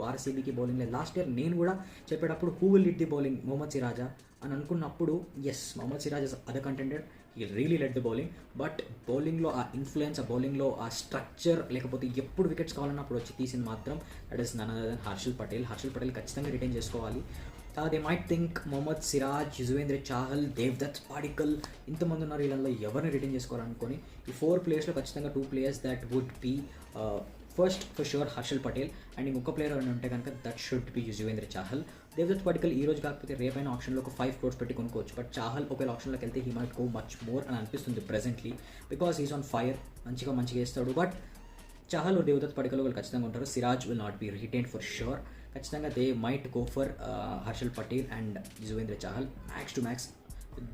A: లాస్ట్ ఇయర్ నేను కూడా చెప్పేటప్పుడు who will lead the bowling, Mohammed సిరాజా అని అనుకున్నప్పుడు yes, Mohammed Siraj is other contended. He really led the bowling. But బౌలింగ్లో ఆ ఇన్ఫ్లుయెన్స్, ఆ బౌలింగ్లో ఆ స్ట్రక్చర్, లేకపోతే ఎప్పుడు వికెట్స్ కావాలన్నప్పుడు వచ్చి తీసింది మాత్రం that is none other than Harshal Patel ఖచ్చితంగా రిటైన్ చేసుకోవాలి. They might think Mohammed Siraj, Yuzvendra Chahal, Devdutt Padikkal ఇంతమంది ఉన్నారు, వీళ్ళలో ఎవరిని రిటైన్ చేసుకోవాలనుకొని ఈ 4 players ఖచ్చితంగా 2 players that would be first for sure Harshal Patel. And ఇంకొక ప్లేయర్ అని ఉంటే కనుక that should be Yuzvendra Chahal. Devdutt Padikkal ఈ రోజు కాకపోతే రేపైన ఆప్షన్లో ఒక 5 crores పెట్టి కొనుక్కోవచ్చు. బట్ చాహల్ ఒకవేళ ఆప్షన్లోకి వెళ్తే he might go much more అని అనిపిస్తుంది presently because he's on fire, మంచిగా వేస్తాడు. బట్ చాహల్ దేవ్దత్ పడిక్కల్ వాళ్ళు ఖచ్చితంగా ఉంటారు. Siraj will not be retained for sure. ఖచ్చితంగా they might go for Harshal Patel and Yuzvendra Chahal. Max to max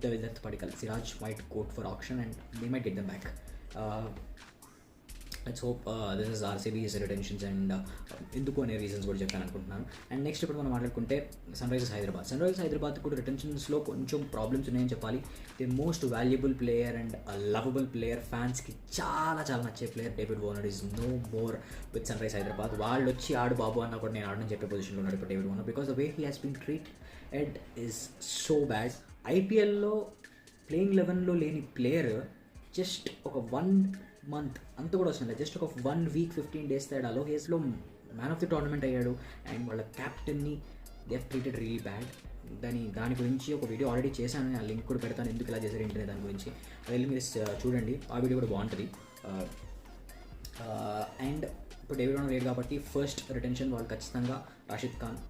A: Devdutt Padikkal, Siraj might go for option and they might get them back. Let's hope this is RCB's retentions and ఎందుకు అనే reasons కూడా చెప్పాను అనుకుంటున్నాను. And next ఇప్పుడు మనం మాట్లాడుకుంటే sun Risers Hyderabad కూడా రిటెన్షన్స్లో కొంచెం ప్రాబ్లమ్స్ ఉన్నాయని చెప్పాలి. The most valuable player and lovable player, ఫ్యాన్స్కి చాలా నచ్చే player David Warner is no more with Sunrisers Hyderabad. వాళ్ళు వచ్చి ఆడు బాబు అన్న కూడా నేను ఆడని చెప్పే పొజిషన్లో ఉన్నాడు ఇప్పుడు David Warner because the way he has been treated is so bad. ఐపీఎల్లో ప్లేయింగ్ 11లో లేని ప్లేయర్ జస్ట్ ఒక 1 month అంత కూడా వస్తుంది, జస్ట్ ఒక 1 week 15 days తేడాలో హేస్లో మ్యాన్ ఆఫ్ ది టోర్నమెంట్ అయ్యాడు. అండ్ వాళ్ళ క్యాప్టెన్ని they have treated really bad. దాని గురించి ఒక వీడియో ఆల్రెడీ చేశాను, ఆ లింక్ కూడా పెడతాను ఎందుకు ఇలా చేశారు ఏంటనే దాని గురించి. అది వెళ్ళి మీరు చూడండి, ఆ వీడియో కూడా బాగుంటుంది. అండ్ ఇప్పుడు డేవిడ్ వార్నర్ లేడు కాబట్టి ఫస్ట్ రిటెన్షన్ వాళ్ళు ఖచ్చితంగా Rashid Khan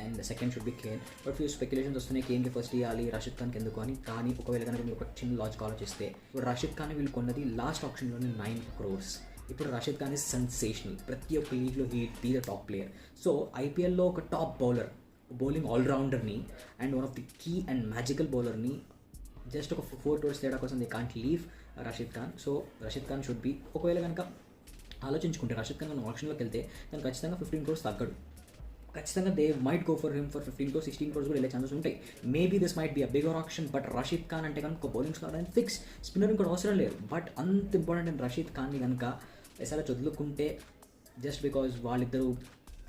A: and second should be Kane. But few speculations వస్తున్నాయి కేన్కి ఫస్ట్ ఇవ్వాలి, రాషిద్ ఖాన్కి ఎందుకు అని. కానీ ఒకవేళ కనుక మీరు ఒక చిన్న లాజిక్ ఆలోచిస్తే ఇప్పుడు రాషిద్ ఖాన్ వీళ్ళు కొన్నది లాస్ట్ ఆప్షన్లోనే 9 crores. ఇప్పుడు రాషిద్ ఖాన్ ఇస్ సెన్సేషనల్, ప్రతి ఒక్క లీగ్లో he be the top player. So ఐపీఎల్లో ఒక టాప్ బౌలింగ్ ఆల్రౌండర్ని and one of the key and magical బౌలర్ని జస్ట్ ఒక 4 crores తేడా కోసం they can't leave Rashid Khan. So Rashid Khan should be, ఒకవేళ కనుక ఆలోచించుకుంటే రషీద్ ఖాన్ ఆప్షన్లోకి వెళ్తే దానికి ఖచ్చితంగా 15 crores తగ్గడు. ఖచ్చితంగా they might go for him for 15 crores 16 crores కూడా వెళ్ళే ఛాన్సెస్ ఉంటాయి. Maybe this might be a bigger option, but Rashid Khan అంటే కనుక బౌలింగ్ స్లాట్ అనేది ఫిక్స్, స్పిన్నర్ కూడా అవసరం లేదు. బట్ అంత ఇంపార్టెంట్ అండ్ రషీద్ ఖాన్ని కనుక ఎస్ఆర్హెచ్ వదులుకుంటే జస్ట్ బికాజ్ వాళ్ళిద్దరూ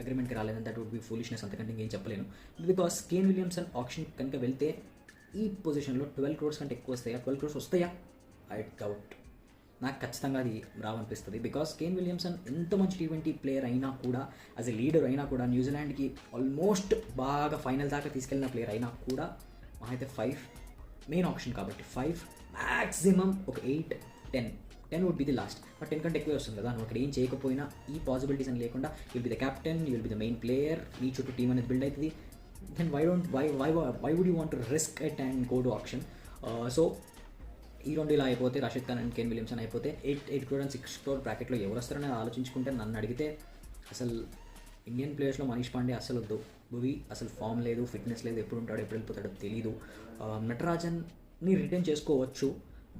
A: అగ్రిమెంట్కి రాలేదని దట్ వుడ్ బి ఫూలిష్నెస్, అంతకంటే ఇంకేం చెప్పలేను. బికాస్ కేన్ విలియమ్సన్ ఆప్షన్ కనుక వెళ్తే ఈ పొజిషన్లో 12 crores కంటే ఎక్కువ వస్తాయా, 12 crores వస్తాయా? I doubt. నాకు ఖచ్చితంగా అది రావనిపిస్తుంది. బికాస్ కేన్ విలియమ్సన్ ఎంత మంచి T20 ప్లేయర్ అయినా కూడా, యాజ్ ఎ లీడర్ అయినా కూడా, న్యూజిలాండ్కి ఆల్మోస్ట్ బాగా ఫైనల్ దాకా తీసుకెళ్ళిన ప్లేయర్ అయినా కూడా మా అయితే 5 మెయిన్ ఆప్షన్ కాబట్టి 5 మ్యాక్సిమం ఒక 8 10 would be the last. But 10 కంటే ఎక్కువే వస్తుంది కదా, నువ్వు అక్కడ ఏం చేయకపోయినా ఈ పాసిబిలిటీస్ అని లేకుండా will be the captain, you will be the main player, నీ చుట్టూ టీమ్ అనేది బిల్డ్ అవుతుంది. Then why would you want to risk it and go to option? So ఈ రెండు ఇలా అయిపోతే, Rashid Khan and Kane Williamson అయిపోతే 8 crore అండ్ 6 crore బ్రాకెట్లో ఎవరు వస్తారని ఆలోచించుకుంటే, నన్ను అడిగితే అసలు ఇండియన్ ప్లేయర్స్లో మనీష్ పాండే అసలు వద్దు. భువి అసలు ఫామ్ లేదు, ఫిట్నెస్ లేదు, ఎప్పుడు ఉంటాడో ఎప్పుడు వెళ్ళిపోతాడో తెలీదు. నటరాజన్ని రిటైన్ చేసుకోవచ్చు,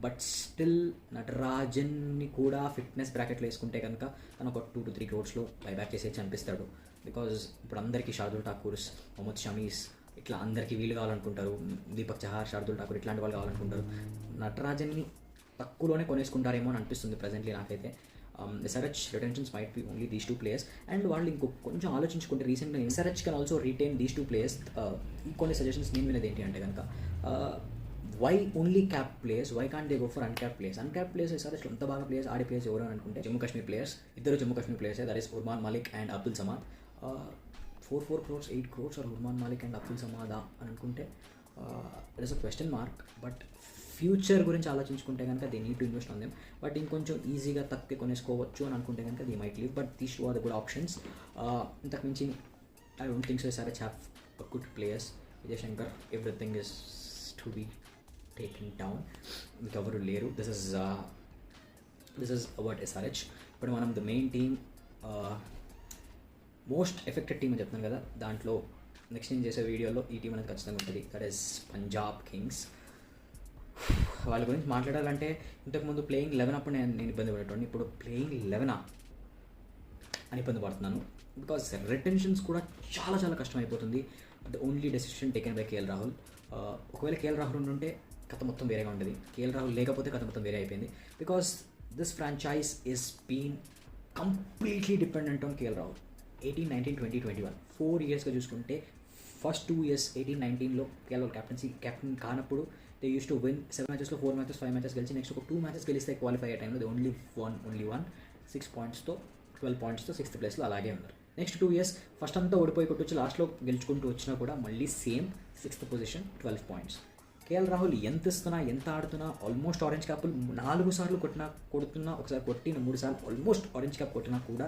A: బట్ స్టిల్ నటరాజన్ని కూడా ఫిట్నెస్ బ్రాకెట్లో వేసుకుంటే కనుక తను ఒక 2 to 3 crores బైబ్యాక్ చేసేసి అనిపిస్తాడు. బికాజ్ ఇప్పుడు అందరికీ షార్దుల్ ఠాకూర్స్, మొహమ్మద్ షమీస్ ఇట్లా అందరికీ వీళ్ళు కావాలనుకుంటారు, దీపక్ చహార్, షార్దుల్ ఠాకూర్ ఇట్లాంటి వాళ్ళు కావాలనుకుంటారు. నటరాజన్ని తక్కువలోనే కొనేసుకుంటారేమో అని అనిపిస్తుంది ప్రజెంట్లీ నాకైతే. SRH retentions might be only these 2 players, and వాళ్ళు ఇంకో కొంచెం ఆలోచించుకుంటే రీసెంట్గా SRH can also retain these 2 players. కొన్ని సజెషన్స్ నేను వినేది ఏంటి అంటే కనుక, why only cap players, why can't they go for uncap players? Uncap players ఎస్ఆర్హెచ్లో ఎంత బాగా ప్లేయర్స్ ఆడే ప్లేయర్స్ ఎవరు అని అనుకుంటే జమ్మూ కాశ్మీర్ ప్లేయర్స్, ఇద్దరు జమ్మూ కాశ్మీర్ ప్లేయర్సే, that is Umran Malik and Abdul Samad. 4 crores 8 crores are Umran Malik and Abdul సమాదా అని అనుకుంటే that is a question mark. But future గురించి ఆలోచించుకుంటే కనుక they need to invest on them. But ఇంకొంచెం ఈజీగా తక్కువ కొనేసుకోవచ్చు అని అనుకుంటే కనుక they might leave. But these 2 are the good options. ఇంతకు మించి I don't think so SRH have good players. Vijay Shankar everything is to be taken down, ఇంకెవరు లేరు. This is about SRH. ఇప్పుడు మనం the main team, most affected team అని చెప్తున్నాను కదా, దాంట్లో నెక్స్ట్ నేను చేసే వీడియోలో ఈ టీం అనేది ఖచ్చితంగా ఉంటుంది. That is Punjab Kings. వాళ్ళ గురించి మాట్లాడాలంటే ఇంతకుముందు ప్లేయింగ్ 11 అప్పుడు నేను ఇబ్బంది పడేటోని, ఇప్పుడు ప్లేయింగ్ 11 అని ఇబ్బంది పడుతున్నాను. బికాస్ రిటెన్షన్స్ కూడా చాలా చాలా కష్టం అయిపోతుంది. The only decision taken by KL Rahul. ఒకవేళ కేఎల్ రాహుల్ ఉంటే కథ మొత్తం వేరేగా ఉండేది, కేఎల్ రాహుల్ లేకపోతే కథ మొత్తం వేరే అయిపోయింది. Because this franchise is been completely dependent on KL Rahul. 18, 19, 20, 21 4 yearsగా చూసుకుంటే, ఫస్ట్ 2 years 18, 19లో కేఎల్ కెప్టెన్ కానప్పుడు they use to win 7 matches, 4 matches, 5 matches గెలిచి నెక్స్ట్ ఒక 2 matches గెలిస్తే క్వాలిఫై అయ్యే టైంలో దే ఓన్లీ వన్ 6 pointsతో 12 pointsతో 6th placeలో అలాగే ఉన్నారు. నెక్స్ట్ 2 years ఫస్ట్ అంతా ఓడిపోయి కొట్టొచ్చి లాస్ట్లో గెలుచుకుంటూ వచ్చినా కూడా మళ్ళీ same 6th position 12 points. KL Rahul ఎంత ఇస్తున్నా ఎంత ఆడుతున్నా ఆల్మోస్ట్ ఆరెంజ్ క్యాప్లు 4 సార్లు కొడుతున్నా, ఒకసారి కొట్టిన 3 సార్లు ఆల్మోస్ట్ ఆరెంజ్ క్యాప్ కొట్టినా కూడా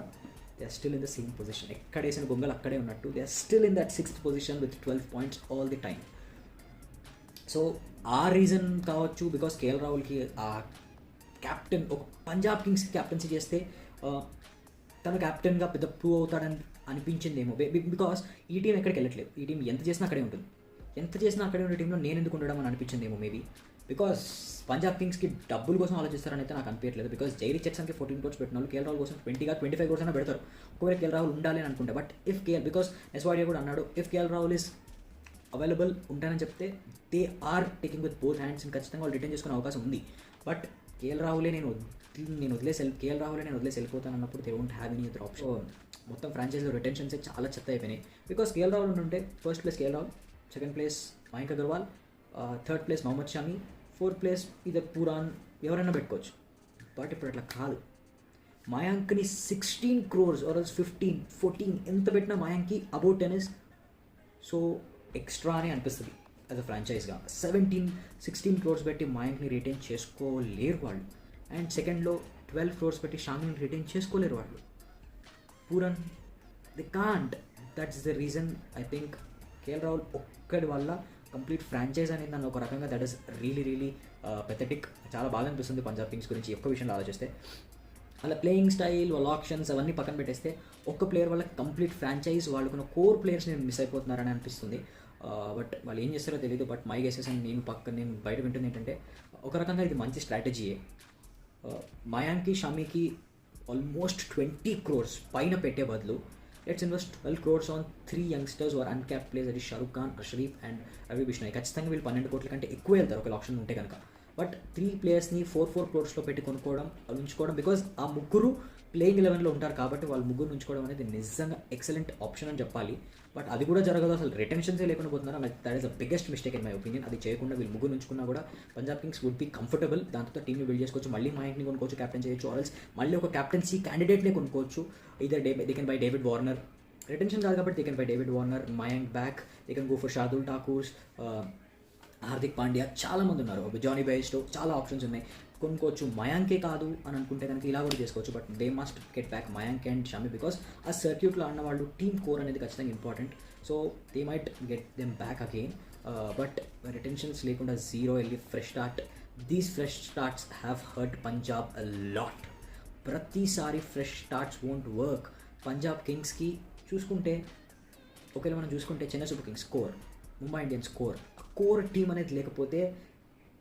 A: they are still in the same position. ఎక్కడ వేసిన గొంగలు అక్కడే ఉన్నట్టు they are still in that 6th position with 12 points all the time. So ఆ రీజన్ కావచ్చు, బికాస్ కేఎల్ రాహుల్కి ఆ క్యాప్టెన్, ఒక పంజాబ్ కింగ్స్ క్యాప్టెన్సీ చేస్తే తను క్యాప్టెన్గా పెద్ద ప్రూవ్ అవుతాడని అనిపించిందేమో. బికాస్ ఈ టీం ఎక్కడికి వెళ్ళట్లేదు, ఈ టీం ఎంత చేసినా అక్కడే ఉంటుంది, ఎంత చేసినా అక్కడే ఉండే టీంలో నేను ఎందుకు ఉండడం అని అనిపించిందేమో మేబీ. బికాస్ పంజాబ్ కింగ్స్కి డబ్బుల కోసం ఆలోచిస్తారని అయితే నాకు అనిపించలేదు. బికాస్ జైరీ చెక్సన్కి 14 crores పెట్టిన వాళ్ళు కేఎల్ రాహుల్ కోసం 25 crores అయినా పెడతారు, ఒకవేళ కేఎల్ రాహుల్ ఉండాలి అని అనుకుంటే. బట్ ఇఫ్ కేఎల్, బికాస్ ఎస్వాడియా కూడా అన్నాడు, if KL Rahul is available ఉంటానని చెప్తే they are taking with both hands, ఖచ్చితంగా వాళ్ళు రిటర్న్ చేసుకునే అవకాశం ఉంది. బట్ కేఎల్ రాహులే నేను వదిలేసి వెళ్ళిపోతాను అన్నప్పుడు they won't have any other option. మొత్తం ఫ్రాంచైజీలో రిటెన్షన్స్ చాలా చెత్త అయిపోయినాయి. బికాస్ కేఎల్ రాహుల్ ఉంటే first place KL Rahul, second place Mayank Agarwal, third place Mohammed Shami, fourth place either Pooran, ఎవరైనా పెట్టుకోవచ్చు. బట్ ఇప్పుడు అట్లా కాదు. మయాంక్ని 16 crores ఆర్ 15, 14 ఎంత పెట్టినా మయాంక్కి అబౌట్ 10 is సో ఎక్స్ట్రా అని అనిపిస్తుంది యాజ్ అ ఫ్రాంచైజ్గా. 16 crores పెట్టి మయాంక్ని రిటైన్ చేసుకోలేరు వాళ్ళు. అండ్ సెకండ్లో 12 crores పెట్టి షామిని రిటైన్ చేసుకోలేరు వాళ్ళు. Pooran they can't. That's the reason I think KL Rahul ఒక్కడి వల్ల కంప్లీట్ ఫ్రాంచైజ్ అనేది నన్ను ఒక రకంగా దట్ ఈస్ రియలీ పెథటిక్. చాలా బాగా అనిపిస్తుంది పంజాబ్ కింగ్స్ గురించి ఎక్కువ విషయంలో ఆలోచిస్తే. వాళ్ళ ప్లేయింగ్ స్టైల్, వాళ్ళ ఆప్షన్స్ అవన్నీ పక్కన పెట్టేస్తే ఒక్క ప్లేయర్ వల్ల కంప్లీట్ ఫ్రాంచైజ్ వాళ్ళకున్న కోర్ ప్లేయర్స్ని మిస్ అయిపోతున్నారని అనిపిస్తుంది. బట్ వాళ్ళు ఏం చేస్తారో తెలియదు. బట్ మై గెసెస్ అని నేను బయట వింటుంది ఏంటంటే, ఒక రకంగా ఇది మంచి స్ట్రాటజీయే. మయాంక్కి షమీకి ఆల్మోస్ట్ 20 crores పైన పెట్టే బదులు let's invest 12 crores on 3 youngsters or uncap players, అది షారుఖ్ ఖాన్, అష్రీఫ్ అండ్ రవి బిష్నాయ్. ఖచ్చితంగా వీళ్ళు 12 కోట్ల కంటే ఎక్కువ వెళ్తారు ఒక ఆప్షన్ ఉంటే కనుక. బట్ 3 ప్లేయర్స్ని 4 crores పెట్టి కొనుక్కోవడం, ఉంచుకోవడం, బికాజ్ ఆ ముగ్గురు ప్లేయింగ్ 11లో ఉంటారు కాబట్టి వాళ్ళు ముగ్గురు ఉంచుకోవడం అనేది నిజంగా ఎక్సలెంట్ ఆప్షన్ అని చెప్పాలి. బట్ అది కూడా జరగదు, అసలు రిటెన్షన్సే లేకుండా పోతున్నారు. Like that is the biggest mistake in my opinion. అది చేయకుండా వీళ్ళు ముగ్గురు ఉంచుకున్నా కూడా Punjab Kings would be comfortable. దాంతో టీమ్ని బిల్డ్ చేసుకోవచ్చు, మళ్ళీ మయాంక్ని కొనుక్కోవచ్చు, క్యాప్టెన్ చేయొచ్చు, ఆర్ఎల్స్ మళ్ళీ ఒక క్యాప్టెన్సీ క్యాండిడేట్ని కొనుక్కోవచ్చు. ఇదర్ they can buy David Warner, retention కాదు కాబట్టి they can buy David Warner, Mayank back, they can go for Shardul Thakurs, Hardik Pandya, చాలామంది ఉన్నారు, జానీ బెయిర్స్టో, చాలా ఆప్షన్స్ ఉన్నాయి, కొనుక్కోవచ్చు. మయాంకే కాదు అని అనుకుంటే కనుక ఇలా కూడా చేసుకోవచ్చు. But they must get back Mayank and Shami, because ఆ సర్క్యూట్లో ఆడిన వాళ్ళు టీమ్ కోర్ అనేది ఖచ్చితంగా important. So they might get them back again. But retentions లేకుండా జీరో వెళ్ళి fresh start, these fresh starts have hurt Punjab a lot. ప్రతిసారి fresh starts won't work. Punjab కింగ్స్కి చూసుకుంటే, ఒకవేళ మనం చూసుకుంటే Chennai super kings core, Mumbai Indians core, core team అనేది లేకపోతే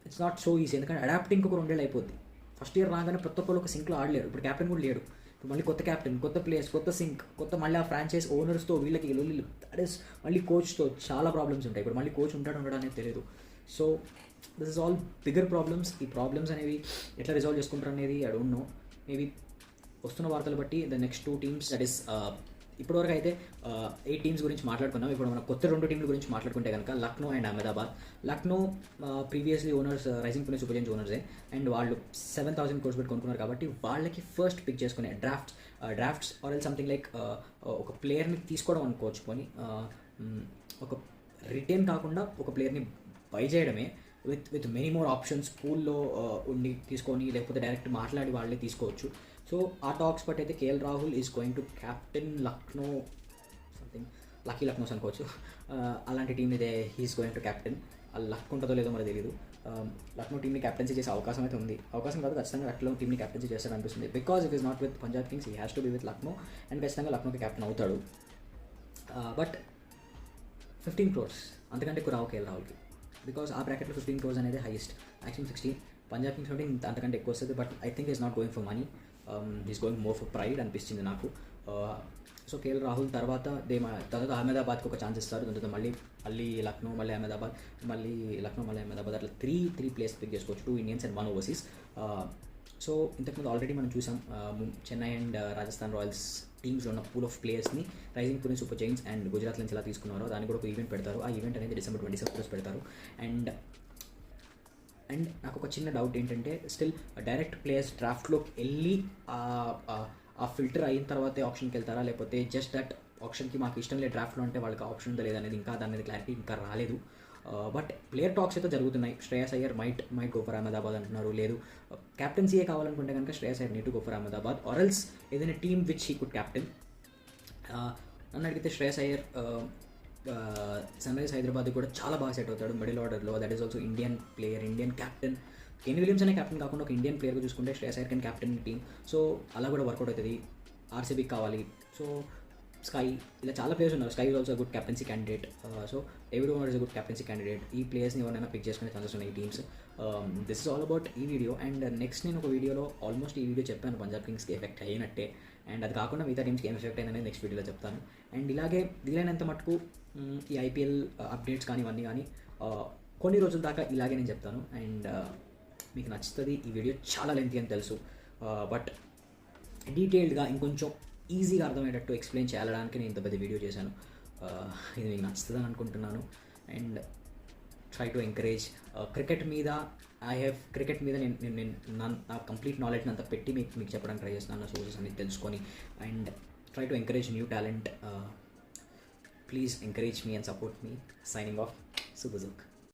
A: ఇట్స్ నాట్ సో ఈజీ. ఎందుకంటే అడాప్టింగ్ ఒక 2 ఏళ్ళు అయిపోద్ది. ఫస్ట్ ఇయర్ రాగానే ప్రతి ఒక్కరు ఒక సింక్లో ఆడలేరు. ఇప్పుడు క్యాప్టెన్ కూడా లేడు. ఇప్పుడు మళ్ళీ కొత్త క్యాప్టెన్, కొత్త ప్లేయర్స్, కొత్త సింక్, కొత్త మళ్ళీ ఆ ఫ్రాంచైజ్ ఓనర్స్తో వీళ్ళకి లొల్లిలు, దట్ ఈస్ మళ్ళీ కోచ్తో చాలా ప్రాబ్లమ్స్ ఉంటాయి. ఇప్పుడు మళ్ళీ కోచ్ ఉండడం అనేది తెలియదు. So this is all bigger problems. ఈ ప్రాబ్లమ్స్ అనేవి ఎట్లా రిజాల్వ్ చేసుకుంటారు అనేది ఐ డోంట్ నో. మేబీ వస్తున్న వార్తలు బట్టి the next 2 teams, that is ఇప్పటివరకు అయితే 8 teams గురించి మాట్లాడుకున్నాం. ఇప్పుడు మనం కొత్త 2 teams గురించి మాట్లాడుకుంటే కనుక Lucknow and Ahmedabad. Lucknow previously owners rising Pune super giants ఓనర్సే, అండ్ వాళ్ళు 7,000 crores పెట్టి కొనుక్కున్నారు కాబట్టి వాళ్ళకి ఫస్ట్ పిక్ చేసుకునే drafts or else something like ఒక ప్లేయర్ని తీసుకోవడం అనుకోవచ్చు. పోనీ ఒక రిటైన్ కాకుండా ఒక ప్లేయర్ని బై చేయడమే విత్ మెనీ మోర్ ఆప్షన్స్ పూల్లో ఉండి తీసుకొని, లేకపోతే డైరెక్ట్ మాట్లాడి వాళ్ళే తీసుకోవచ్చు. సో ఆ టాక్స్ బట్టి అయితే KL Rahul is going to captain Lucknow, something lucky Lucknow's అనుకోవచ్చు. అలాంటి టీం ఇదే he is going to captain. Luck ఉంటుందో లేదో మరి తెలియదు. లక్నో టీమ్ని క్యాప్టెన్సీ చేసే అవకాశం అయితే ఉంది. అవకాశం కాదు, ఖచ్చితంగా లక్నో టీమ్ని క్యాప్టెన్సీ చేస్తాడు అనిపిస్తుంది. Because it is not with Punjab Kings, he has to be with Lucknow, and ఖచ్చితంగా లక్నోకి క్యాప్టెన్ అవుతాడు. బట్ 15 crores అంతకంటే ఎక్కువ రావు కేఎల్ రాహుల్కి, బికాజ్ ఆ బ్రాకెట్లో 15 crores అనేది హైయెస్ట్. మ్యాక్సిమం 16. పంజాబ్ కింగ్స్ అంటే అంతకంటే ఎక్కువ వస్తుంది. But I think is not going for money, is going more for pride అనిపిస్తుంది నాకు. సో కేఎల్ రాహుల్ తర్వాత అహ్మదాబాద్కి ఒక ఛాన్స్ ఇస్తారు. దాని తర్వాత మళ్ళీ లక్నో, మళ్ళీ అహ్మదాబాద్, మళ్ళీ లక్నో, మళ్ళీ అహ్మదాబాద్, అట్లా త్రీ ప్లేస్ పిక్ చేసుకోవచ్చు. 2 Indians and 1 overseas. సో ఇంతకుముందు ఆల్రెడీ మనం చూసాం చెన్నై అండ్ రాజస్థాన్ రాయల్స్ టీమ్స్లో ఉన్న పూల్ ఆఫ్ ప్లేయర్స్ని rising Pune super giants and Gujarat నుంచి ఎలా తీసుకున్నారో దాన్ని కూడా ఒక ఈవెంట్ పెడతారు. ఆ ఈవెంట్ అనేది December 27 పెడతారు. అండ్ నాకు ఒక చిన్న డౌట్ ఏంటంటే, స్టిల్ డైరెక్ట్ ప్లేయర్స్ డ్రాఫ్ట్లోకి వెళ్ళి ఆ ఫిల్టర్ అయిన తర్వాతే ఆప్షన్కి వెళ్తారా, లేకపోతే జస్ట్ దట్ ఆప్షన్కి మాకు ఇష్టం లేదు డ్రాఫ్ట్లో అంటే వాళ్ళకి ఆప్షన్ ఉందా లేదనేది ఇంకా దాని మీద క్లారిటీ ఇంకా రాలేదు. బట్ ప్లేయర్ టాక్స్ అయితే జరుగుతున్నాయి. Shreyas Iyer might go for Ahmedabad అంటున్నారు. లేదు క్యాప్టెన్సీయే కావాలనుకుంటే కనుక Shreyas Iyer need to go for Ahmedabad or else ఏదైనా team which he could captain. నన్ను అడిగితే శ్రేయస్ అయ్యర్ సన్ రైజ్ హైదరాబాద్ కూడా చాలా బాగా సెట్ అవుతాడు మిడిల్ ఆర్డర్లో. That is also Indian player, Indian captain. Kane Williams అనే క్యాప్టెన్ కాకుండా ఒక ఇండియన్ ప్లేయర్గా చూసుకుంటే Shreyas Iyer can captain team. So అలా కూడా వర్కౌట్ అవుతుంది. ఆర్సీబీకి కావాలి. సో స్కై, ఇలా చాలా ప్లేయర్స్ ఉన్నారు. Sky is also good captaincy candidate. So David Warner is good captaincy candidate. ఈ ప్లేయర్స్ని ఎవరైనా పిక్ చేసుకునే ఛాన్సెస్ ఉన్నాయి ఈ teams. This is all about ఈ వీడియో. అండ్ నెక్స్ట్ నేను ఒక వీడియోలో ఆల్మోస్ట్ ఈ వీడియో చెప్పాను పంజాబ్ కింగ్స్కి ఎఫెక్ట్ అయినట్టే, అండ్ అది కాకుండా మిగతా టీమ్స్కి ఏం ఎఫెక్ట్ అయినది నెక్స్ట్ వీడియోలో చెప్తాను. అండ్ ఇలాగే వీలైనంత మటుకు ఈ ఐపీఎల్ అప్డేట్స్ కానీ ఇవన్నీ కానీ కొన్ని రోజుల దాకా ఇలాగే నేను చెప్తాను. అండ్ మీకు నచ్చుతుంది. ఈ వీడియో చాలా లెంతీ అని తెలుసు, బట్ డీటెయిల్డ్గా ఇంకొంచెం ఈజీగా అర్థమయ్యేటట్టు ఎక్స్ప్లెయిన్ చేయడానికి నేను ఇంత పెద్ద వీడియో చేశాను. ఇది మీకు నచ్చుతుందని అనుకుంటున్నాను. And try to encourage cricket మీద. క్రికెట్ మీద నేను నా కంప్లీట్ నాలెడ్జ్ని అంతా పెట్టి మీకు చెప్పడానికి ట్రై చేస్తున్నాను, నా సోర్సెస్ అన్ని తెలుసుకొని. And try to encourage new talent. Please encourage me and support me. Signing off, సుబుజుక్.